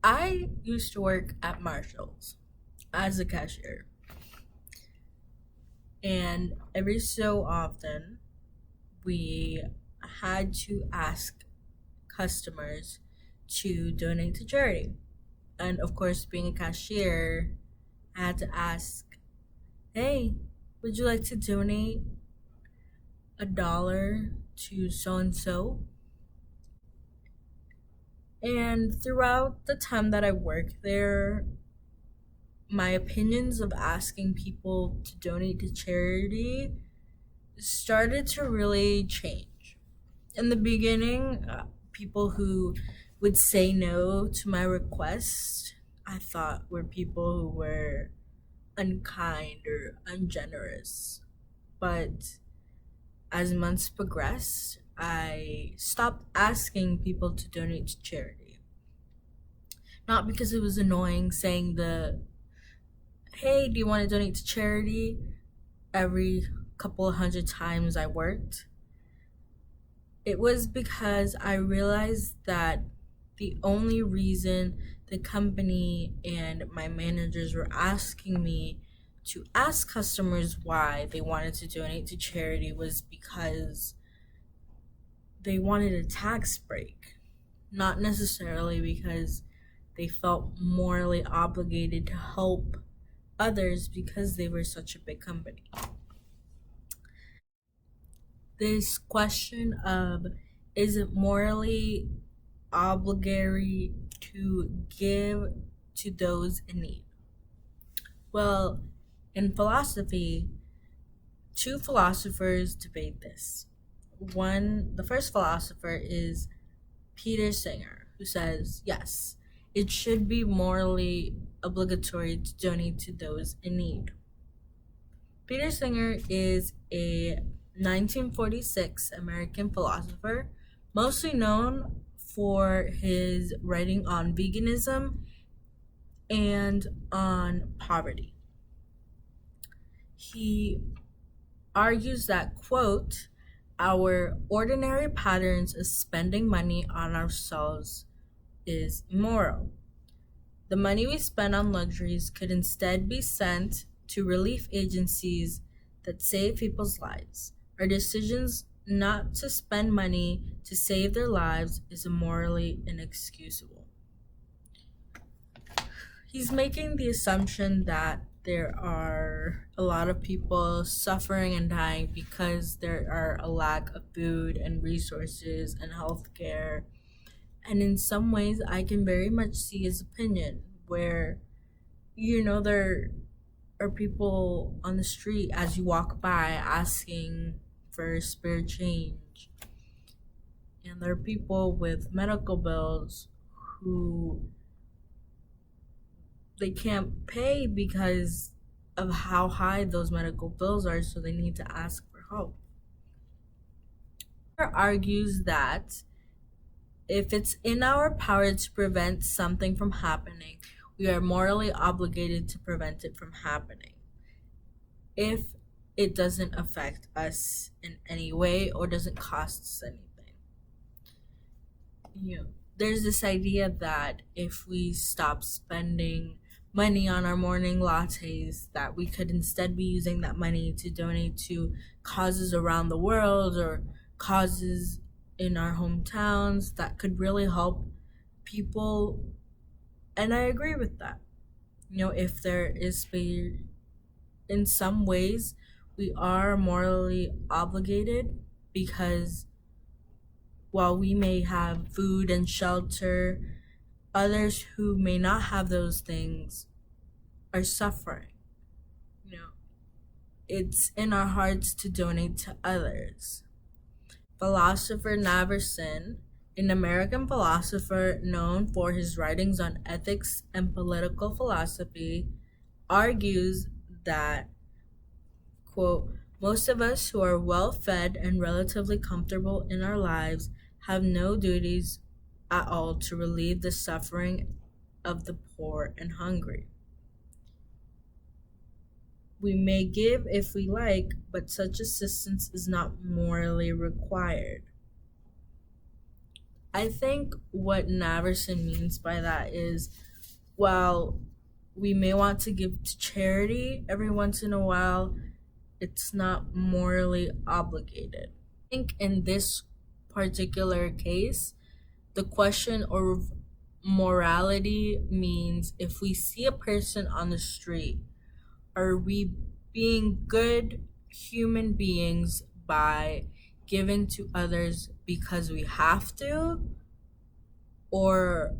I used to work at Marshall's as a cashier, and every so often we had to ask customers to donate to charity. And of course, being a cashier, I had to ask, hey, would you like to donate $1 to so and so? And throughout the time that I worked there, my opinions of asking people to donate to charity started to really change. In the beginning, people who would say no to my request, I thought were people who were unkind or ungenerous. But as months progressed, I stopped asking people to donate to charity. Not because it was annoying saying hey, do you want to donate to charity every couple of hundred times I worked. It was because I realized that the only reason the company and my managers were asking me to ask customers why they wanted to donate to charity was because they wanted a tax break, not necessarily because they felt morally obligated to help others because they were such a big company. This question of is it morally obligatory to give to those in need? Well, in philosophy, two philosophers debate this. The first philosopher is Peter Singer, who says, yes, it should be morally obligatory to donate to those in need. Peter Singer is a 1946 American philosopher, mostly known for his writing on veganism and on poverty. He argues that, quote, our ordinary patterns of spending money on ourselves is immoral. The money we spend on luxuries could instead be sent to relief agencies that save people's lives. Our decisions not to spend money to save their lives is morally inexcusable. He's making the assumption that there are a lot of people suffering and dying because there are a lack of food and resources and healthcare. And in some ways, I can very much see his opinion, where, there are people on the street as you walk by asking for spare change. And there are people with medical bills who they can't pay because of how high those medical bills are, so they need to ask for help. He argues that if it's in our power to prevent something from happening, we are morally obligated to prevent it from happening if it doesn't affect us in any way or doesn't cost us anything. There's this idea that if we stop spending money on our morning lattes, that we could instead be using that money to donate to causes around the world or causes in our hometowns that could really help people. And I agree with that. If there is space, in some ways, we are morally obligated because while we may have food and shelter, others who may not have those things are suffering. You know, it's in our hearts to donate to others. Philosopher Naverson, an American philosopher known for his writings on ethics and political philosophy, argues that, quote, most of us who are well fed and relatively comfortable in our lives have no duties at all to relieve the suffering of the poor and hungry. We may give if we like, but such assistance is not morally required. I think what Naverson means by that is, while we may want to give to charity every once in a while, it's not morally obligated. I think in this particular case, the question of morality means, if we see a person on the street, are we being good human beings by giving to others because we have to? Or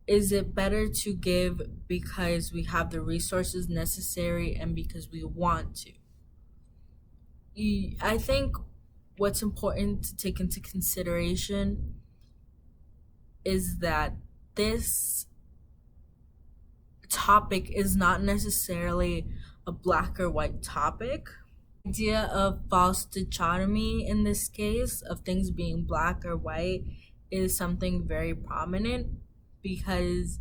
is it better to give because we have the resources necessary and because we want to? I think what's important to take into consideration is that this topic is not necessarily a black or white topic. The idea of false dichotomy in this case, of things being black or white, is something very prominent, because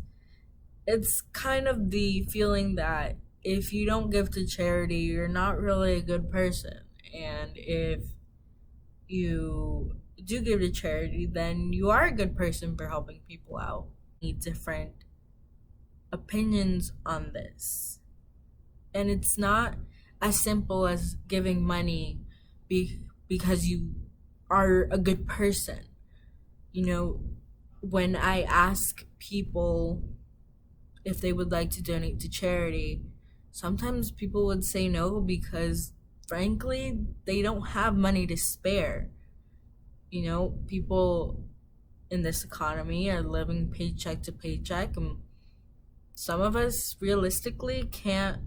it's kind of the feeling that if you don't give to charity, you're not really a good person. And if you do give to charity, then you are a good person for helping people out. Different opinions on this. And it's not as simple as giving money because you are a good person. You know, when I ask people if they would like to donate to charity, sometimes people would say no because, frankly, they don't have money to spare. You know, people in this economy are living paycheck to paycheck, and some of us realistically can't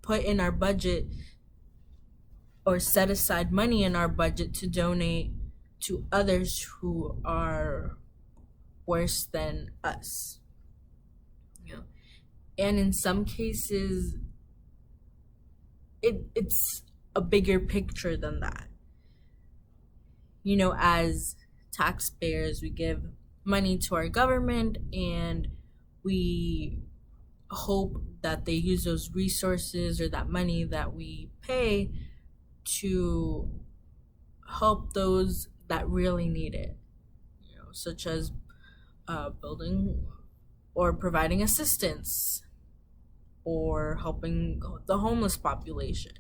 put in our budget or set aside money in our budget to donate to others who are worse than us. You know? And in some cases, it's a bigger picture than that. You know, as taxpayers, we give money to our government and we hope that they use those resources or that money that we pay to help those that really need it, you know, such as building or providing assistance or helping the homeless population.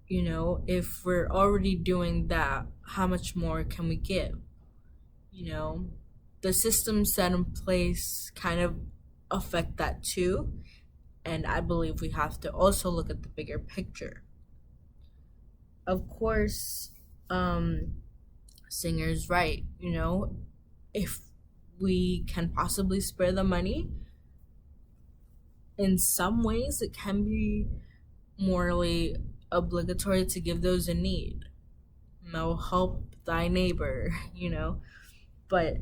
You know, if we're already doing that, how much more can we give? You know, the systems set in place kind of affect that too. And I believe we have to also look at the bigger picture. Of course, Singer's right. You know, if we can possibly spare the money, in some ways it can be morally obligatory to give those in need. No, help thy neighbor, you know. But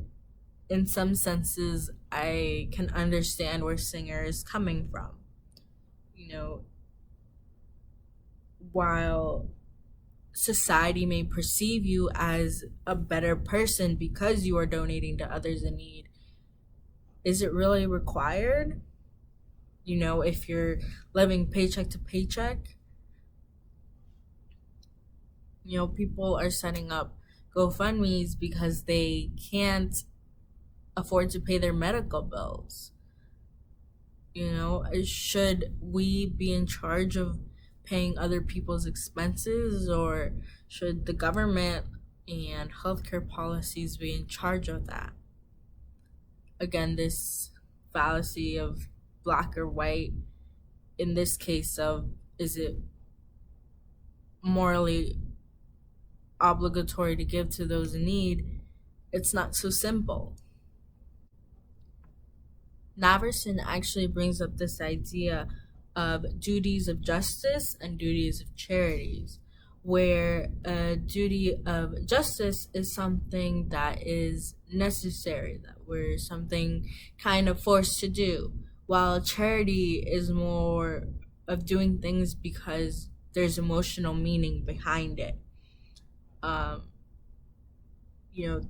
in some senses, I can understand where Singer is coming from. You know, while society may perceive you as a better person because you are donating to others in need, is it really required? You know, if you're living paycheck to paycheck, you know, people are setting up GoFundMe's because they can't afford to pay their medical bills. You know, should we be in charge of paying other people's expenses, or should the government and healthcare policies be in charge of that? Again, this fallacy of black or white, in this case of, is it morally obligatory to give to those in need, it's not so simple. Naverson actually brings up this idea of duties of justice and duties of charities, where a duty of justice is something that is necessary, that we're something kind of forced to do, while charity is more of doing things because there's emotional meaning behind it. Um, you know,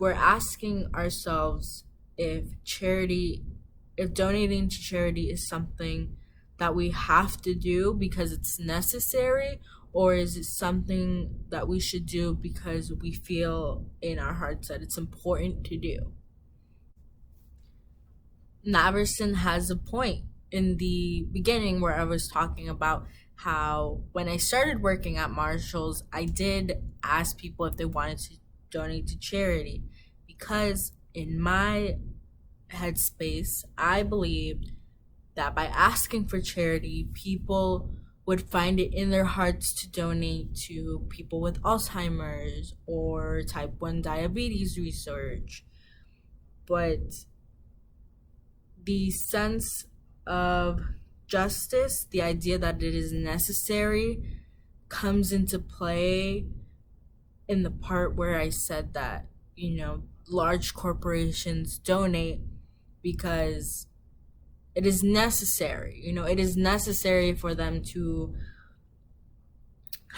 we're asking ourselves if charity, if donating to charity is something that we have to do because it's necessary, or is it something that we should do because we feel in our hearts that it's important to do? Naverson has a point in the beginning where I was talking about how when I started working at Marshall's, I did ask people if they wanted to donate to charity because in my headspace, I believed that by asking for charity, people would find it in their hearts to donate to people with Alzheimer's or type 1 diabetes research. But the sense of justice, the idea that it is necessary, comes into play in the part where I said that, large corporations donate because it is necessary. It is necessary for them to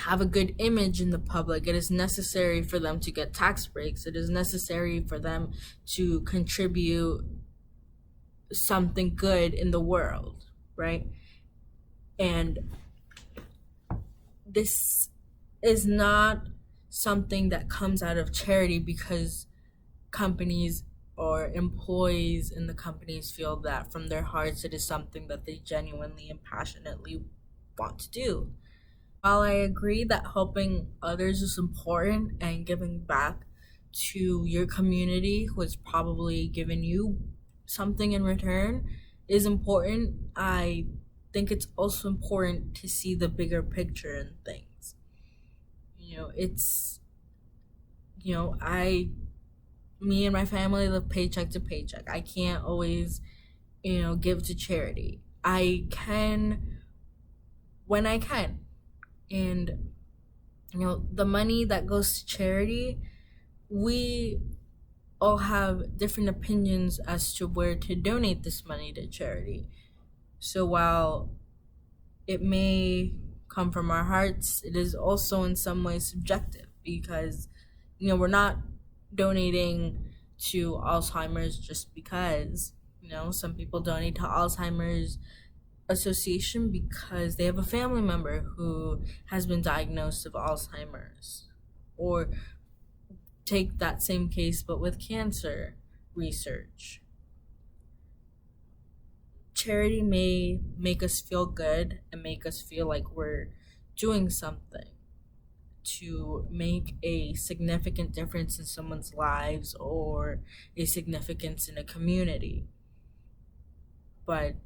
have a good image in the public. It is necessary for them to get tax breaks. It is necessary for them to contribute something good in the world, right? And this is not something that comes out of charity because companies or employees in the companies feel that from their hearts it is something that they genuinely and passionately want to do. While I agree that helping others is important and giving back to your community who has probably given you something in return is important, I think it's also important to see the bigger picture in things. It's, me and my family live paycheck to paycheck. I can't always, give to charity. I can when I can. And, the money that goes to charity, we all have different opinions as to where to donate this money to charity. So while it may come from our hearts, it is also in some ways subjective because, we're not donating to Alzheimer's just because, some people donate to Alzheimer's Association because they have a family member who has been diagnosed with Alzheimer's. Or take that same case but with cancer research. Charity may make us feel good and make us feel like we're doing something to make a significant difference in someone's lives or a significance in a community. But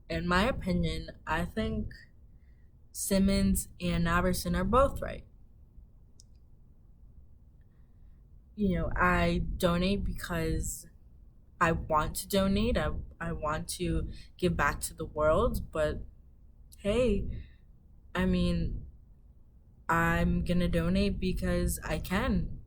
in my opinion, I think Simmons and Naverson are both right. I donate because I want to donate. I want to give back to the world. But hey, I mean, I'm going to donate because I can.